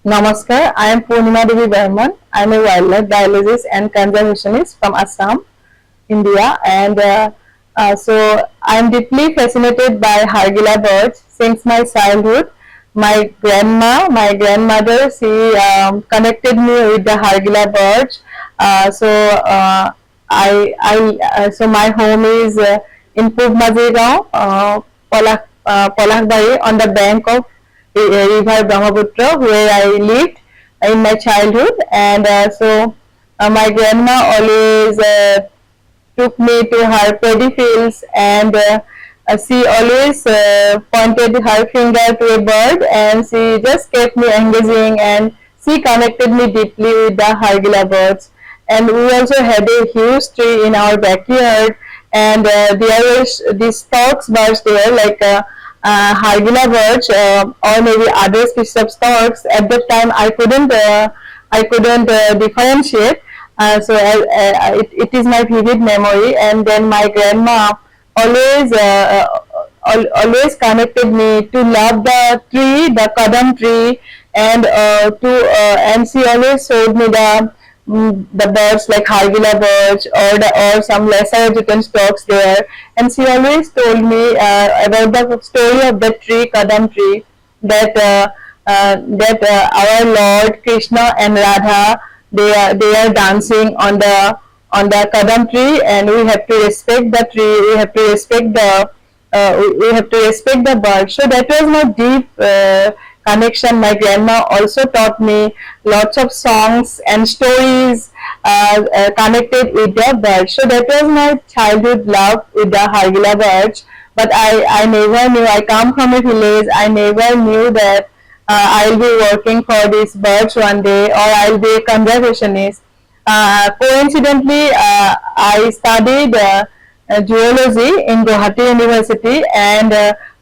Namaskar, I am Purnima Devi Burman. I am a wildlife biologist and conservationist from Assam, India, and so I am deeply fascinated by Hargila birds since my childhood. My grandmother, she connected me with the Hargila birds. So so my home is in Pub Mazigaon, Polakbari, on the bank of river Brahmaputra, where I lived in my childhood, and my grandma always took me to her paddy fields, and she always pointed her finger to a bird, and she just kept me engaging, and she connected me deeply with the Hargila birds. And we also had a huge tree in our backyard, and there was these storks birds there, like Hargila birds, or maybe other species of storks. At that time, I couldn't differentiate. It is my vivid memory. And then my grandma always always connected me to love the tree, the kadam tree, and and she always showed me the birds like Hargila birds, or some lesser written storks there, and she always told me about the story of the tree, kadam tree, that our Lord Krishna and Radha, they are dancing on the kadam tree, and we have to respect the tree. We have to respect we have to respect the bird. So that was my deep connection. My grandma also taught me lots of songs and stories connected with the birds. So that was my childhood love with the Hargila birds. But I never knew. I come from a village. I never knew that I'll be working for these birds one day, or I'll be a conservationist. Coincidentally, I studied zoology in Guwahati University, and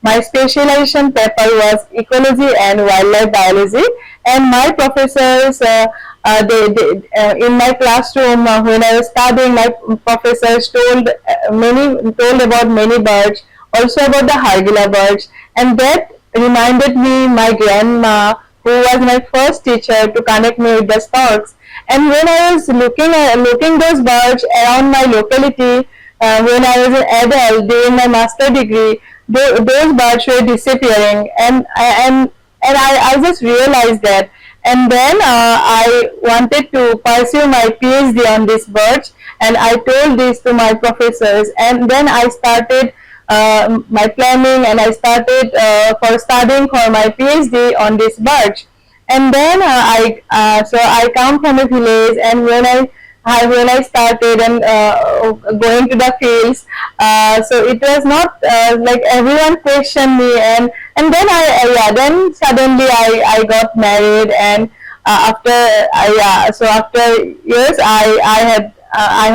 my specialization paper was ecology and wildlife biology. And my professors, in my classroom when I was studying, my professors told about many birds, also about the Hargila birds, and that reminded me my grandma, who was my first teacher to connect me with the storks. And when I was looking those birds around my locality, when I was an adult during my master degree, those birds were disappearing, and I just realized that. And then I wanted to pursue my PhD on these birds, and I told this to my professors, and then I started my planning, and I started for studying for my PhD on these birds. And then I come from a village, and when I started and going to the fields, so it was not like everyone questioned me, and then then suddenly I got married, and after years I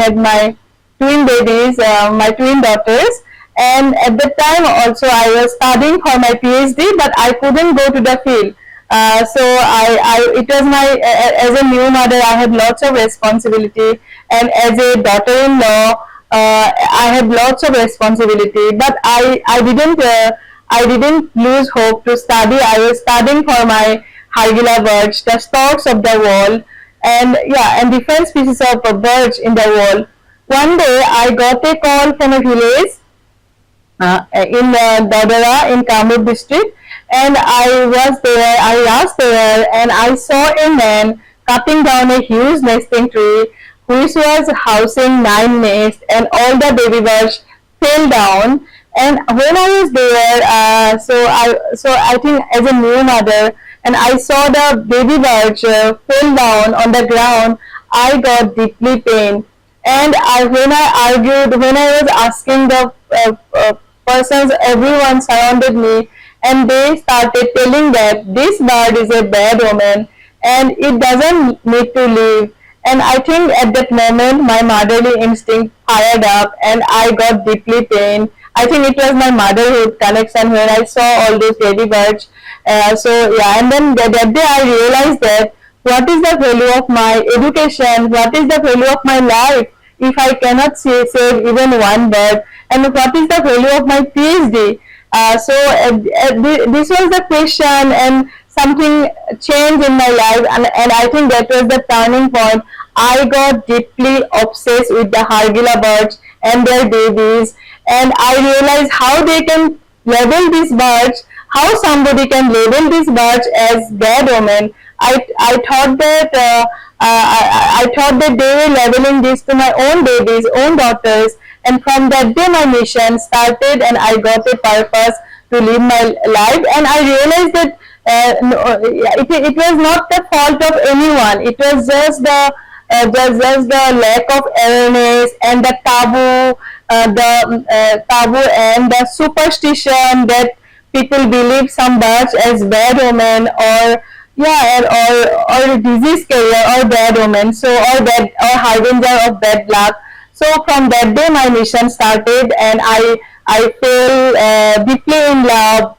had my twin babies, my twin daughters. And at that time also I was studying for my PhD, but I couldn't go to the field. It was as a new mother, I had lots of responsibility, and as a daughter-in-law, I had lots of responsibility. But I didn't lose hope to study. I was studying for my Hargila birds, the storks of the world, and different species of birds in the world. One day I got a call from a village in Dadara in Kamrup district, and I was there, I was there, and I saw a man cutting down a huge nesting tree which was housing 9 nests, and all the baby birds fell down. And when I was there, so I think as a new mother, and I saw the baby birds fell down on the ground, I got deeply pained. And when I was asking the persons, everyone surrounded me, and they started telling that this bird is a bad omen, and it doesn't need to live. And I think at that moment my motherly instinct fired up, and I got deeply pained. I think it was my motherhood connection when I saw all these baby birds. And then that day I realized that what is the value of my education, what is the value of my life if I cannot save even one bird, and what is the value of my PhD. This was the question, and something changed in my life, and I think that was the turning point. I got deeply obsessed with the Hargila birds and their babies, and I realized how they can label these birds, how somebody can label these birds as bad omen. I thought that I thought that they were labeling this to my own babies, own daughters, and from that day my mission started, and I got a purpose to live my life, and I realized that no, it was not the fault of anyone. It was just the lack of awareness and the taboo, taboo and the superstition that people believe some birds as bad omen, or yeah, or disease carrier or bad omen, so or bad or harbinger of bad luck. So from that day my mission started, and I fell deeply in love,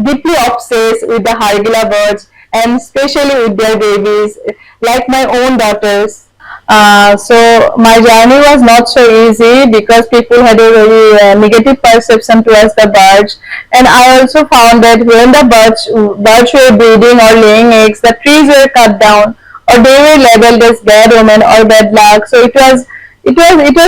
deeply obsessed with the Hargila birds, and especially with their babies, like my own daughters. So my journey was not so easy because people had a very negative perception towards the birds, and I also found that when the birds were breeding or laying eggs, the trees were cut down, or they were labeled as bad omen or bad luck. So it was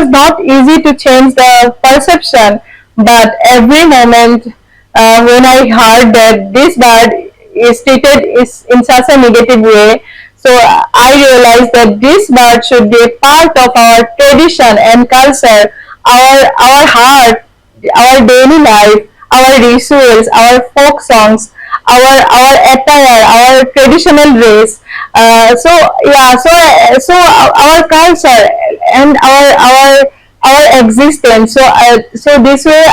not easy to change the perception, but every moment when I heard that this bird is treated is in such a negative way, so I realized that this bird should be a part of our tradition and culture, our heart, our daily life, our rituals, our folk songs, our attire, our traditional dress. So yeah, so our culture and our existence. So this way,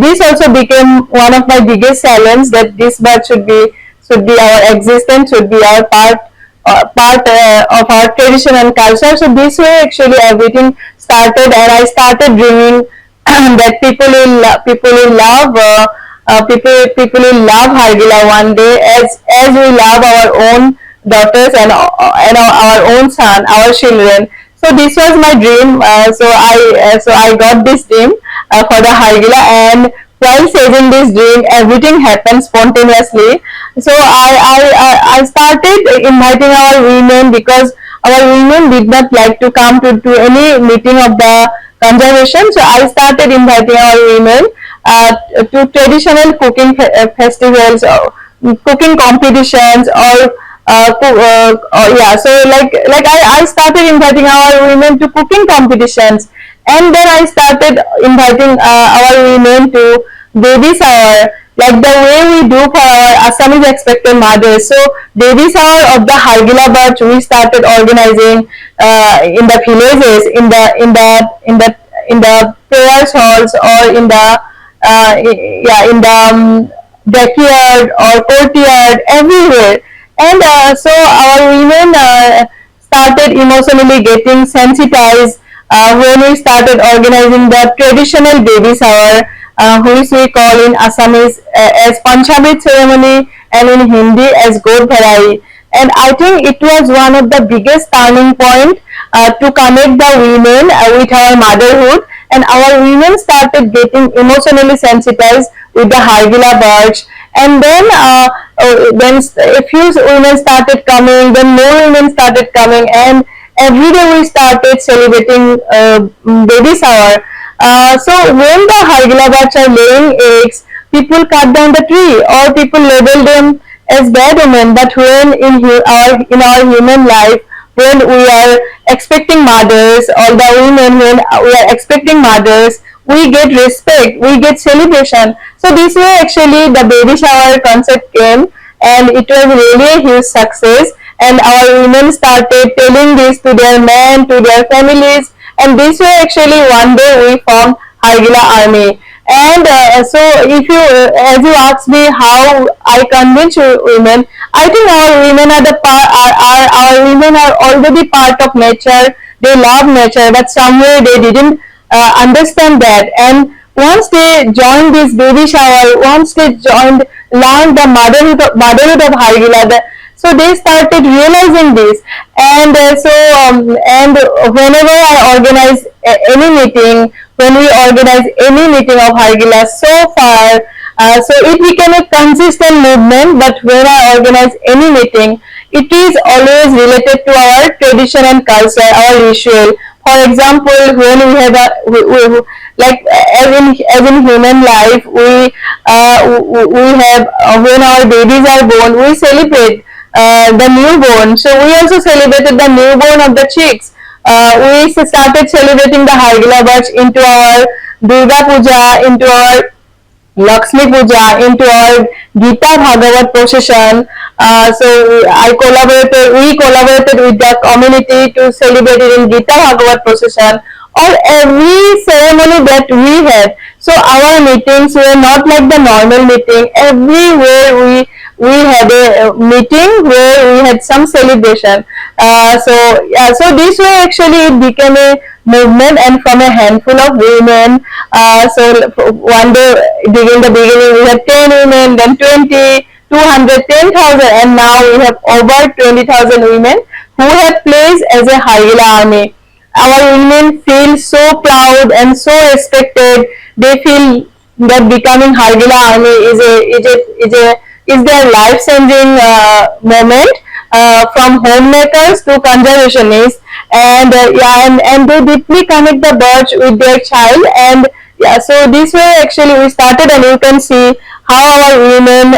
this also became one of my biggest challenge, that this bird should be our existence, should be our part of our tradition and culture. So this way, actually, everything started, and I started dreaming that people will love. People will love Hargila one day, as we love our own daughters and our own son, our children. So this was my dream. So I got this dream for the Hargila, and while chasing this dream, everything happened spontaneously. So I started inviting our women, because our women did not like to come to any meeting of the conservation. So I started inviting our women to traditional cooking festivals, or cooking competitions, yeah. So I started inviting our women to cooking competitions, and then I started inviting our women to baby shower, like the way we do for our Assamese expected mothers. So baby shower of the Hargila birds we started organizing in the villages, in the prayer halls, or in the backyard or courtyard, everywhere. And so our women started emotionally getting sensitized when we started organizing the traditional baby shower, which we call in Assamese as Panchamrit ceremony, and in Hindi as God Bharai. And I think it was one of the biggest turning point to connect the women with our motherhood, and our women started getting emotionally sensitized with the Hargila birds. And then a few women started coming, then more women started coming, and every day we started celebrating baby shower. So when the Hargila birds are laying eggs, people cut down the tree, or people label them as bad omen. But when in our human life, when we are expecting mothers, or the women, when we are expecting mothers, we get respect, we get celebration. So this way, actually, the baby shower concept came, and it was really a huge success. And our women started telling this to their men, to their families, and this way, actually, one day we formed Hargila Army. And so, if you, as you asked me how I convince women, I think our women our women are already part of nature. They love nature, but somewhere they didn't understand that. And once they joined this baby shower, once they learned the motherhood of Hargila, so they started realizing this. And and whenever I organize any meeting, when we organize any meeting of Hargila, so far So it became a consistent movement. But when I organize any meeting, it is always related to our tradition and culture, our ritual. For example, when we have like as in human life, we have when our babies are born, we celebrate the newborn. So we also celebrated the newborn of the chicks. We started celebrating the Hargila Bach into our Durga Puja, into our Lakshmi Puja, into our Gita Bhagavat procession. We collaborated with the community to celebrate it in Gita Bhagavat procession, or every ceremony that we had. So our meetings were not like the normal meeting. Everywhere we had a meeting where we had some celebration. So this way actually it became a movement, and from a handful of women. One day during the beginning we had 10 women, then 20, 200, 10,000, and now we have over 20,000 women who have placed as a Hargila army. Our women feel so proud and so respected. They feel that becoming Hargila army is their life changing moment, from homemakers to conservationists. And and they deeply connect the birds with their child. And so this way actually we started, and you can see how our women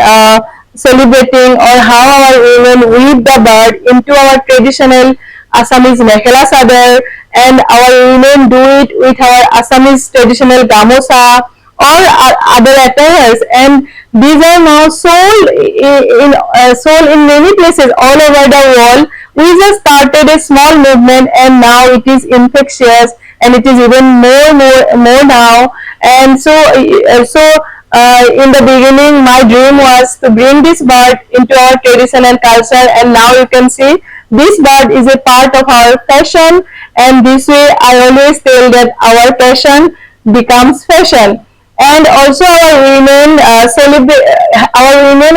celebrating, or how our women weave the bird into our traditional Assamese mekhela sadar, and our women do it with our Assamese traditional gamosa or other attires. And these are now sold in many places all over the world. We just started a small movement, and now it is infectious, and it is even more now. And in the beginning, my dream was to bring this bird into our tradition and culture, and now you can see this bird is a part of our fashion. And this way I always tell that our passion becomes fashion. And also our women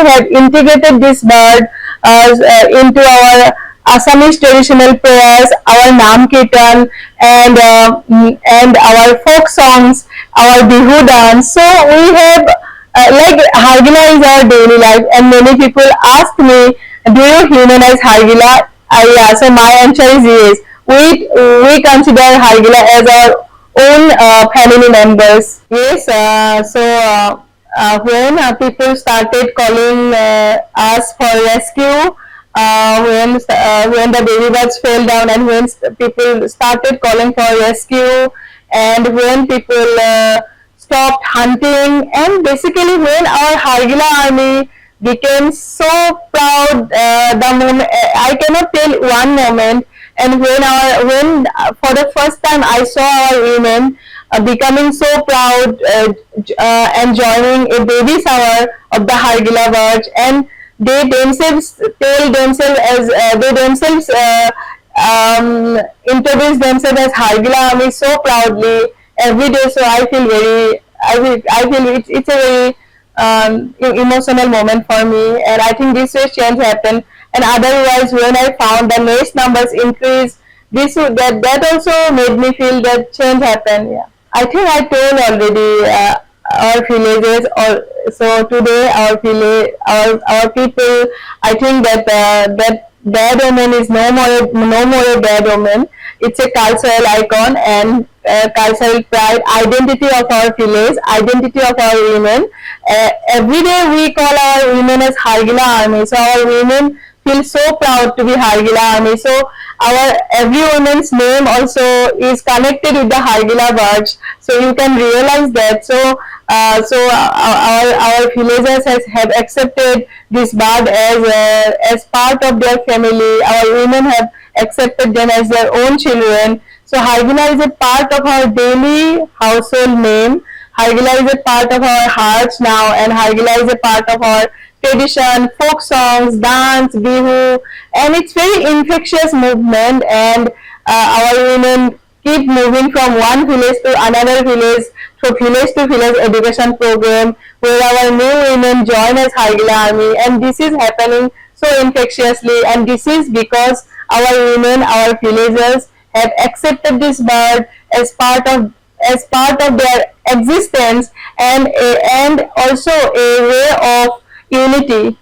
have integrated this bird into our Assamese traditional prayers, our Nam Kirtan, and our folk songs, our Bihu dance. So we have like Hargila is our daily life, and many people ask me, do you humanize Hargila? So my answer is yes. We consider Hargila as our own family members. Yes. When people started calling us for rescue, when the baby birds fell down, and when people started calling for rescue, and when people stopped hunting, and basically when our Hargila army became so proud, the moment I cannot tell one moment. And when for the first time I saw our women becoming so proud, and joining a baby shower of the Hargila birds, and they themselves tell themselves as they themselves introduce themselves as Hargila army so proudly every day. So I feel it's a very emotional moment for me, and I think this way change happened. And otherwise, when I found the nest numbers increase, that also made me feel that change happened. Yeah, I think I told already our villages. Or so today our people. I think that that bad omen is no more a bad omen. It's a cultural icon, and cultural pride, identity of our village, identity of our women. Every day we call our women as Hargila army. So our women feel so proud to be Hargila army. So our every woman's name also is connected with the Hargila birds. So you can realize that. So our villagers have accepted this bird as part of their family. Our women have accepted them as their own children. So Hargila is a part of our daily household name. Hargila is a part of our hearts now, and Hargila is a part of our tradition, folk songs, dance, bihu, and it's very infectious movement. And our women keep moving from one village to another village, through village to village education program, where our new women join as Hargila army, and this is happening so infectiously. And this is because our women, our villagers, have accepted this bird as part of as part of their existence, and also a way of unity.